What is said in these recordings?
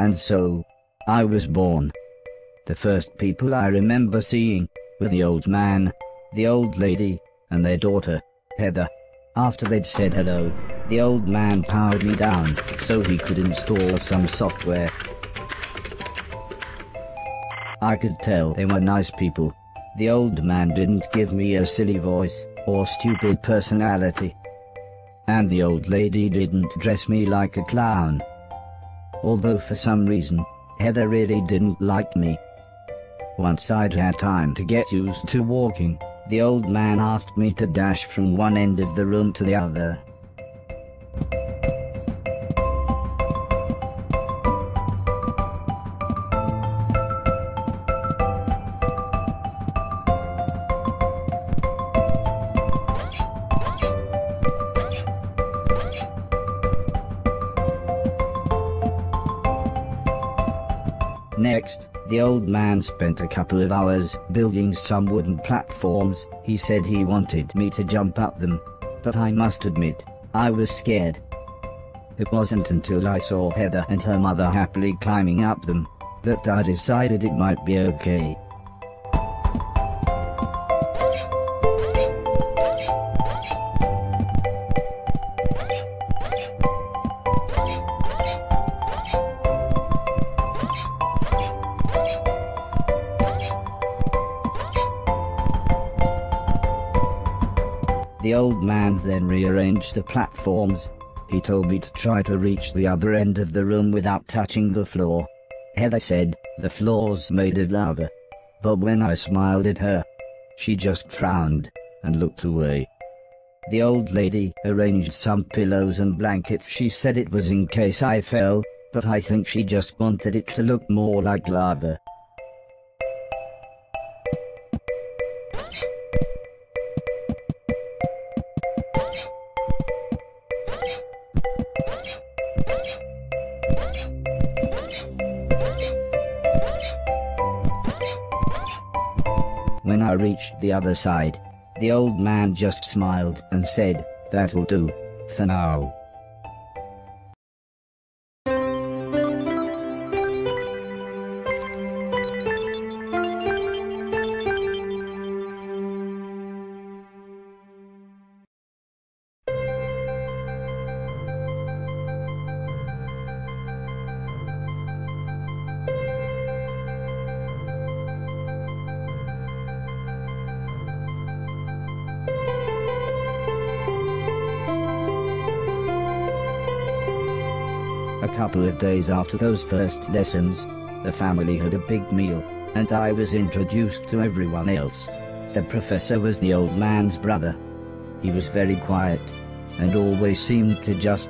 And so, I was born. The first people I remember seeing were the old man, the old lady, and their daughter, Heather. After they'd said hello, the old man powered me down so he could install some software. I could tell they were nice people. The old man didn't give me a silly voice or stupid personality. And the old lady didn't dress me like a clown. Although for some reason, Heather really didn't like me. Once I'd had time to get used to walking, the old man asked me to dash from one end of the room to the other. Next, the old man spent a couple of hours building some wooden platforms. He said he wanted me to jump up them, but I must admit, I was scared. It wasn't until I saw Heather and her mother happily climbing up them that I decided it might be okay. The old man then rearranged the platforms. He told me to try to reach the other end of the room without touching the floor. Heather said the floor's made of lava. But when I smiled at her, she just frowned and looked away. The old lady arranged some pillows and blankets. She said it was in case I fell, but I think she just wanted it to look more like lava. When I reached the other side, the old man just smiled and said, "That'll do, for now." couple of days after those first lessons, the family had a big meal, and I was introduced to everyone else. The professor was the old man's brother. He was very quiet, and always seemed to just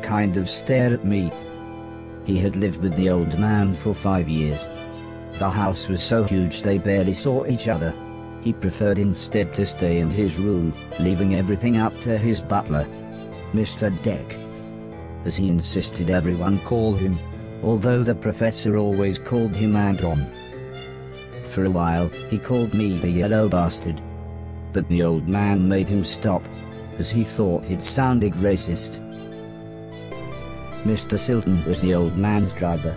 kind of stare at me. He had lived with the old man for 5 years. The house was so huge they barely saw each other. He preferred instead to stay in his room, leaving everything up to his butler, Mr. Deck, as he insisted everyone call him, although the professor always called him Anton. For a while, he called me the yellow bastard, but the old man made him stop, as he thought it sounded racist. Mr. Silton was the old man's driver.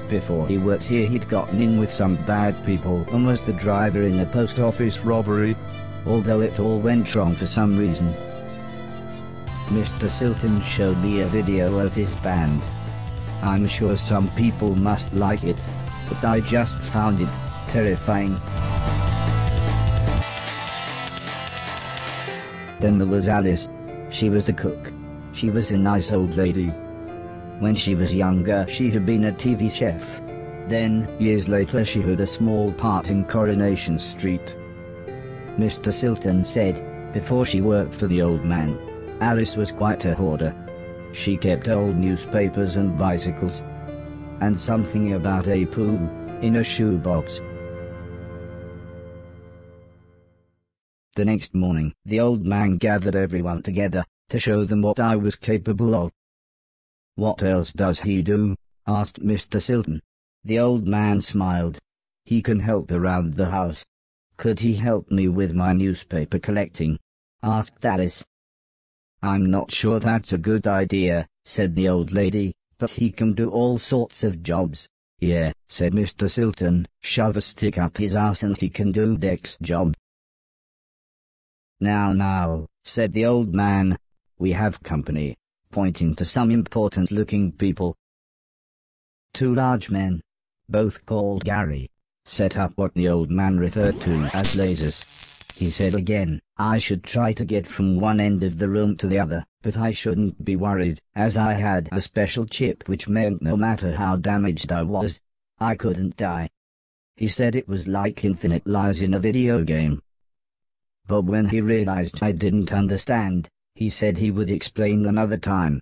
Before he worked here, he'd gotten in with some bad people and was the driver in a post office robbery, although it all went wrong for some reason. Mr. Silton showed me a video of his band. I'm sure some people must like it, but I just found it terrifying. Then there was Alice. She was the cook. She was a nice old lady. When she was younger, she had been a TV chef. Then, years later, she had a small part in Coronation Street. Mr. Silton said, before she worked for the old man, Alice was quite a hoarder. She kept old newspapers and bicycles, and something about a pool in a shoebox. The next morning, the old man gathered everyone together to show them what I was capable of. "What else does he do?" asked Mr. Silton. The old man smiled. "He can help around the house." "Could he help me with my newspaper collecting?" asked Alice. "I'm not sure that's a good idea," said the old lady, "but he can do all sorts of jobs." "Yeah," said Mr. Silton, "shove a stick up his ass and he can do Deck's job." Now, said the old man, "we have company," pointing to some important-looking people. 2 large men, both called Gary, set up what the old man referred to as lasers. He said again, I should try to get from one end of the room to the other, but I shouldn't be worried, as I had a special chip which meant no matter how damaged I was, I couldn't die. He said it was like infinite lives in a video game. But when he realized I didn't understand, he said he would explain another time.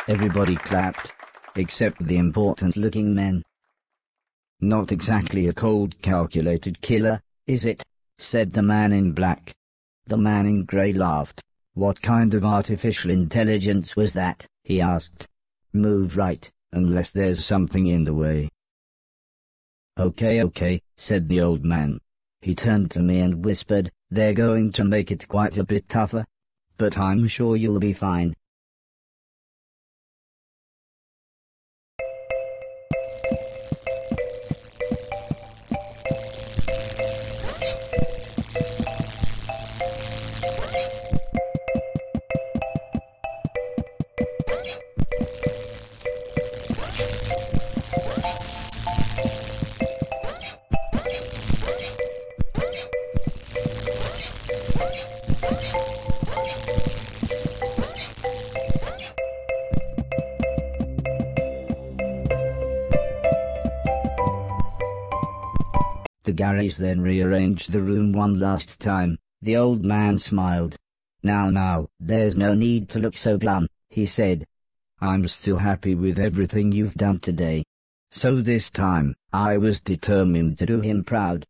Everybody clapped, except the important-looking men. "Not exactly a cold, calculated killer, is it?" said the man in black. The man in grey laughed. "What kind of artificial intelligence was that?" he asked. "Move right, unless there's something in the way." Okay, said the old man. He turned to me and whispered, "They're going to make it quite a bit tougher, but I'm sure you'll be fine." The Garys then rearranged the room one last time. The old man smiled. Now, there's no need to look so glum," he said. "I'm still happy with everything you've done today." So this time, I was determined to do him proud.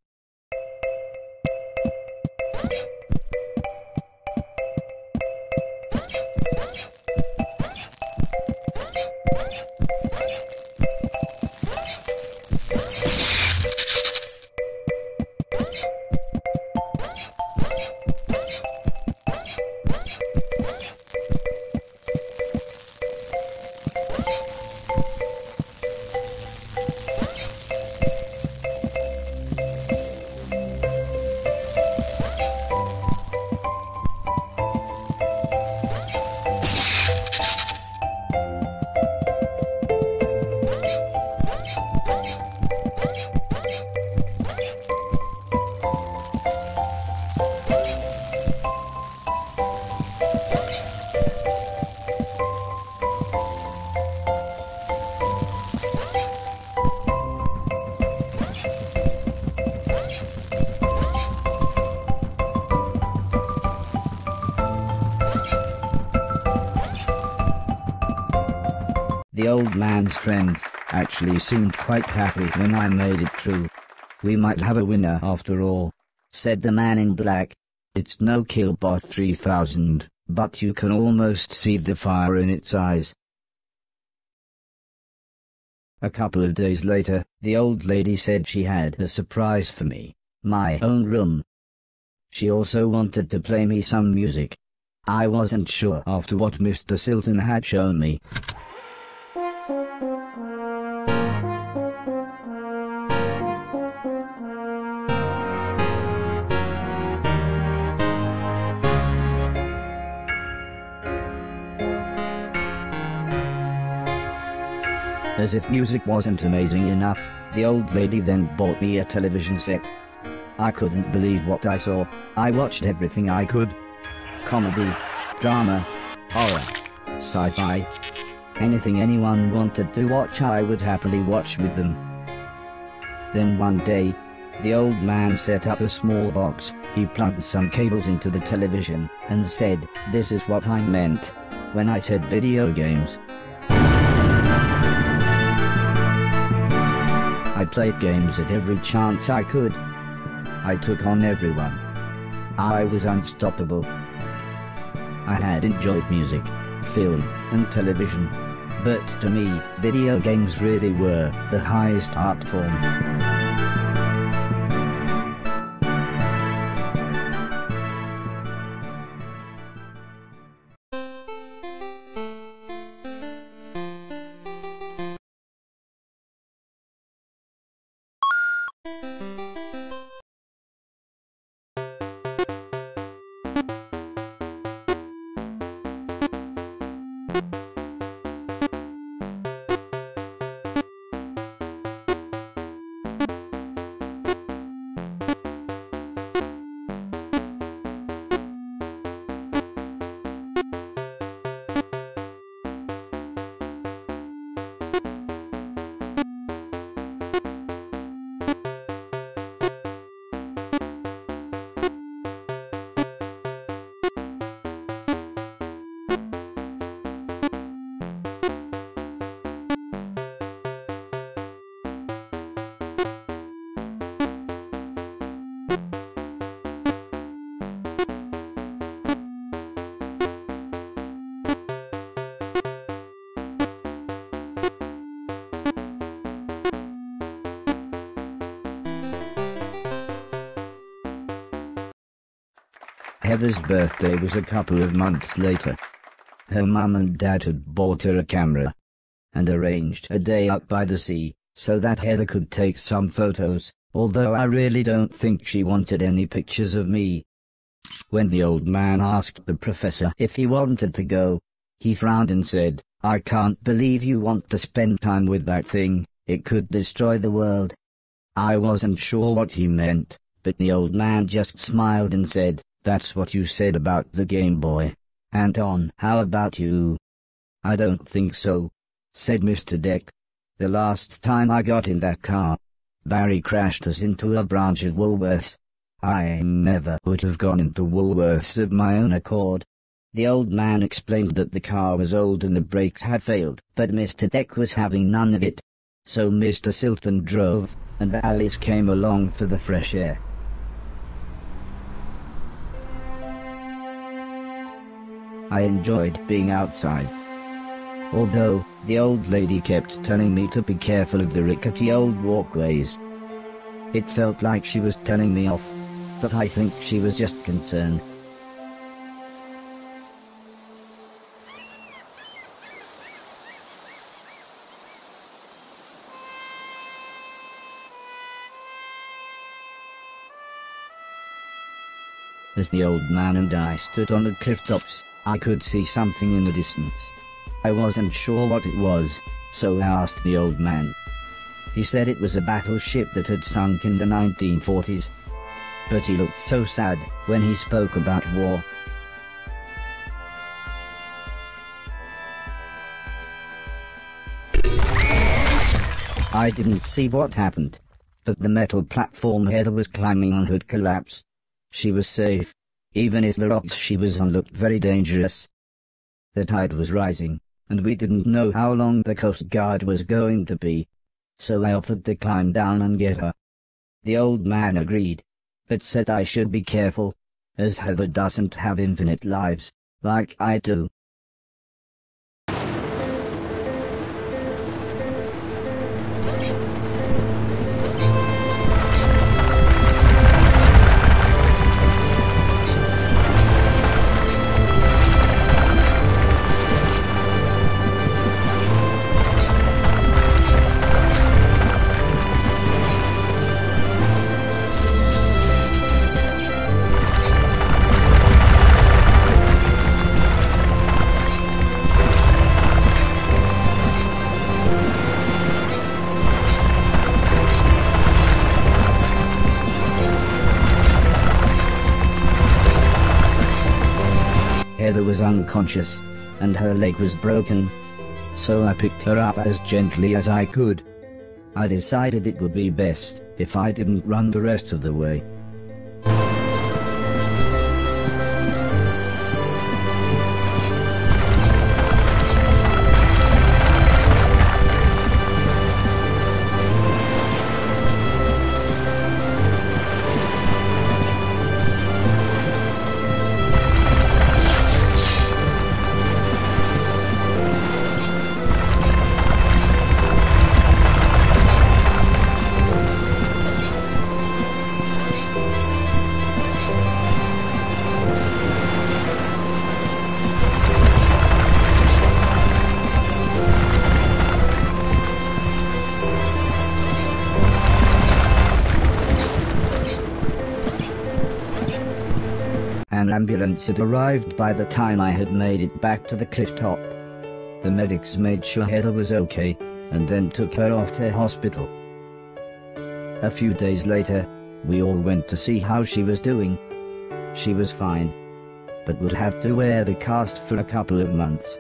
old man's friends actually seemed quite happy when I made it through. "We might have a winner after all," said the man in black. "It's no Killbot 3000, but you can almost see the fire in its eyes." A couple of days later, the old lady said she had a surprise for me, my own room. She also wanted to play me some music. I wasn't sure after what Mr. Silton had shown me. As if music wasn't amazing enough, the old lady then bought me a television set. I couldn't believe what I saw. I watched everything I could. Comedy, drama, horror, sci-fi. Anything anyone wanted to watch I would happily watch with them. Then one day, the old man set up a small box. He plugged some cables into the television and said, "This is what I meant when I said video games." I played games at every chance I could. I took on everyone. I was unstoppable. I had enjoyed music, film, and television. But to me, video games really were the highest art form. Heather's birthday was a couple of months later. Her mum and dad had bought her a camera and arranged a day out by the sea so that Heather could take some photos, although I really don't think she wanted any pictures of me. When the old man asked the professor if he wanted to go, he frowned and said, "I can't believe you want to spend time with that thing, it could destroy the world." I wasn't sure what he meant, but the old man just smiled and said, "That's what you said about the Game Boy. Anton, how about you?" "I don't think so," said Mr. Deck. "The last time I got in that car, Barry crashed us into a branch of Woolworths. I never would have gone into Woolworths of my own accord." The old man explained that the car was old and the brakes had failed, but Mr. Deck was having none of it. So Mr. Silton drove, and Alice came along for the fresh air. I enjoyed being outside. Although, the old lady kept telling me to be careful of the rickety old walkways. It felt like she was telling me off, but I think she was just concerned. As the old man and I stood on the cliff tops, I could see something in the distance. I wasn't sure what it was, so I asked the old man. He said it was a battleship that had sunk in the 1940s. But he looked so sad when he spoke about war. I didn't see what happened, but the metal platform Heather was climbing on had collapsed. She was safe, even if the rocks she was on looked very dangerous. The tide was rising, and we didn't know how long the Coast Guard was going to be. So I offered to climb down and get her. The old man agreed, but said I should be careful, as Heather doesn't have infinite lives, like I do. Heather was unconscious, and her leg was broken. So I picked her up as gently as I could. I decided it would be best if I didn't run the rest of the way. An ambulance had arrived by the time I had made it back to the cliff top. The medics made sure Heather was okay, and then took her off to hospital. A few days later, we all went to see how she was doing. She was fine, but would have to wear the cast for a couple of months.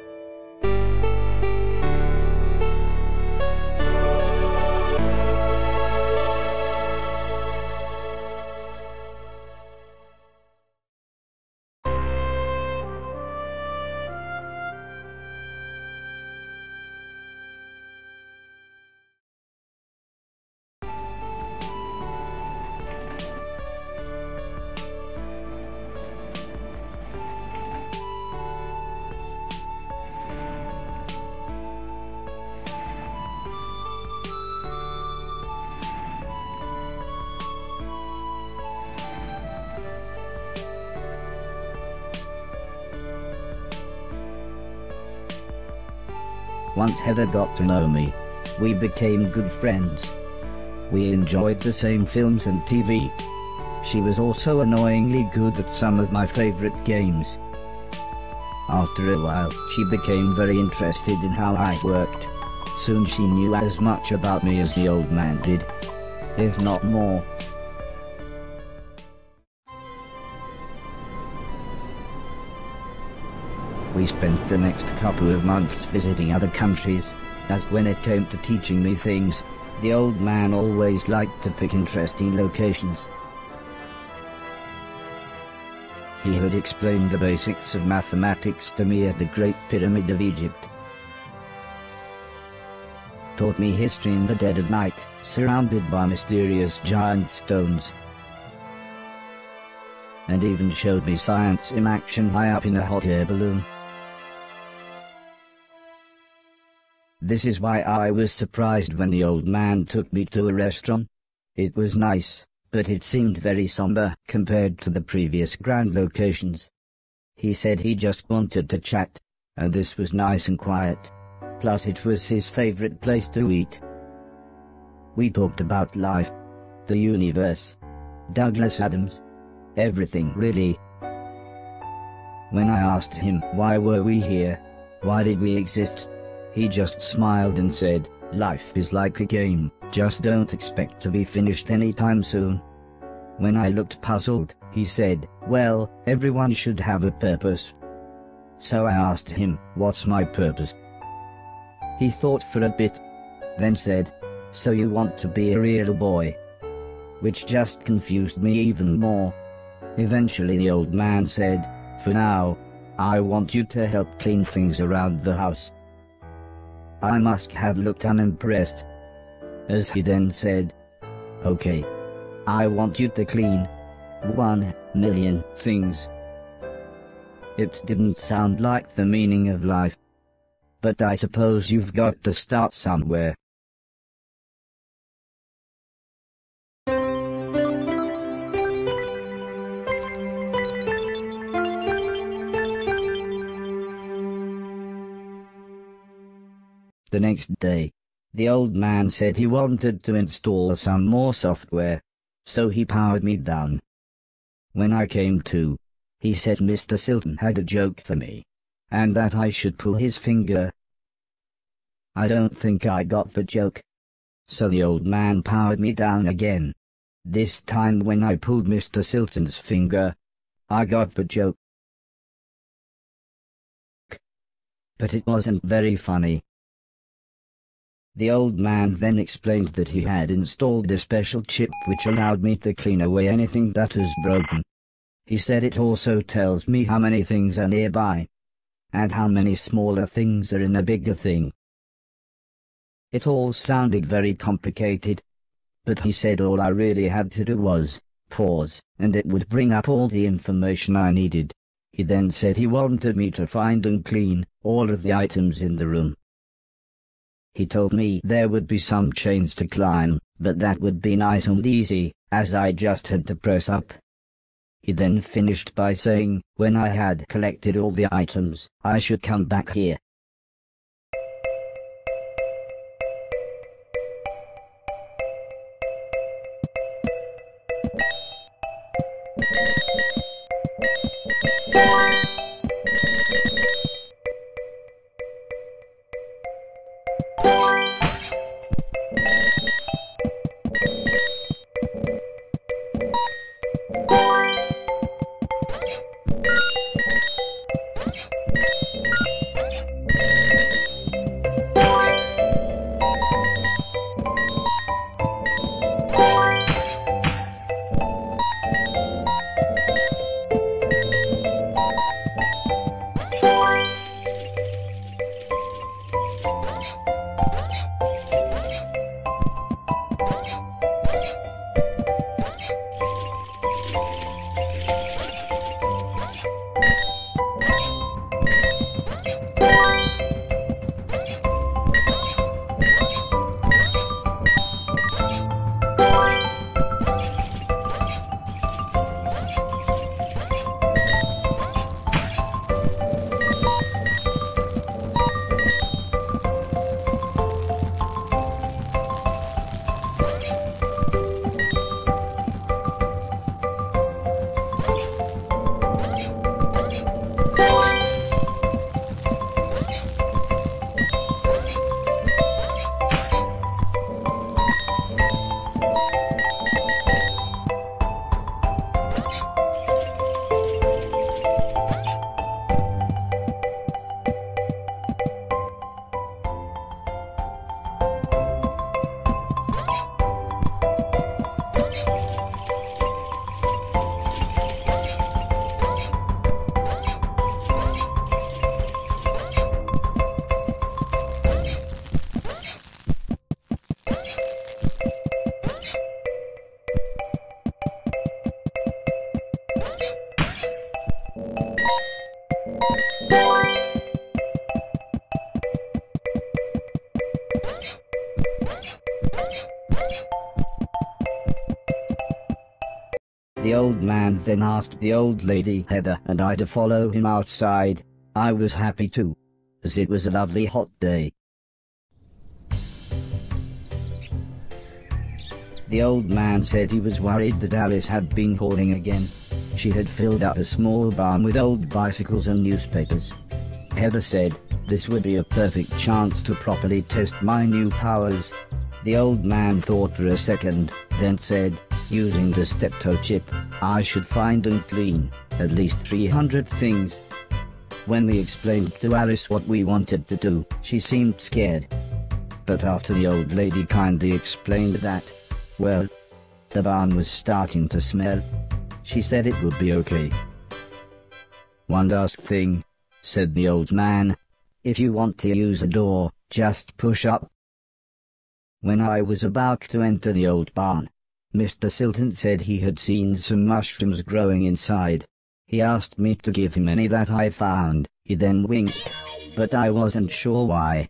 Once Heather got to know me, we became good friends. We enjoyed the same films and TV. She was also annoyingly good at some of my favorite games. After a while, she became very interested in how I worked. Soon she knew as much about me as the old man did, if not more. We spent the next couple of months visiting other countries, as when it came to teaching me things, the old man always liked to pick interesting locations. He had explained the basics of mathematics to me at the Great Pyramid of Egypt. Taught me history in the dead of night, surrounded by mysterious giant stones. And even showed me science in action high up in a hot air balloon. This is why I was surprised when the old man took me to a restaurant. It was nice, but it seemed very somber compared to the previous grand locations. He said he just wanted to chat, and this was nice and quiet. Plus it was his favorite place to eat. We talked about life, the universe, Douglas Adams, everything really. When I asked him why were we here, why did we exist, he just smiled and said, life is like a game, just don't expect to be finished anytime soon. When I looked puzzled, he said, well, everyone should have a purpose. So I asked him, what's my purpose? He thought for a bit, then said, so you want to be a real boy? Which just confused me even more. Eventually the old man said, for now, I want you to help clean things around the house. I must have looked unimpressed, as he then said, "Okay. I want you to clean 1,000,000 things." It didn't sound like the meaning of life. But I suppose you've got to start somewhere. The next day, the old man said he wanted to install some more software, so he powered me down. When I came to, he said Mr. Silton had a joke for me, and that I should pull his finger. I don't think I got the joke. So the old man powered me down again. This time when I pulled Mr. Silton's finger, I got the joke. But it wasn't very funny. The old man then explained that he had installed a special chip which allowed me to clean away anything that was broken. He said it also tells me how many things are nearby, and how many smaller things are in a bigger thing. It all sounded very complicated, but he said all I really had to do was pause, and it would bring up all the information I needed. He then said he wanted me to find and clean all of the items in the room. He told me there would be some chains to climb, but that would be nice and easy, as I just had to press up. He then finished by saying, when I had collected all the items, I should come back here. The old man then asked the old lady Heather and I to follow him outside. I was happy too, as it was a lovely hot day. The old man said he was worried that Alice had been hoarding again. She had filled up a small barn with old bicycles and newspapers. Heather said, this would be a perfect chance to properly test my new powers. The old man thought for a second, then said, using the steptoe chip, I should find and clean at least 300 things. When we explained to Alice what we wanted to do, she seemed scared. But after the old lady kindly explained that, well, the barn was starting to smell, she said it would be okay. One last thing, said the old man. If you want to use a door, just push up. When I was about to enter the old barn, Mr. Silton said he had seen some mushrooms growing inside. He asked me to give him any that I found. He then winked, but I wasn't sure why.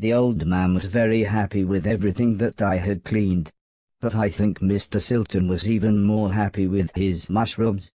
The old man was very happy with everything that I had cleaned. But I think Mr. Silton was even more happy with his mushrooms.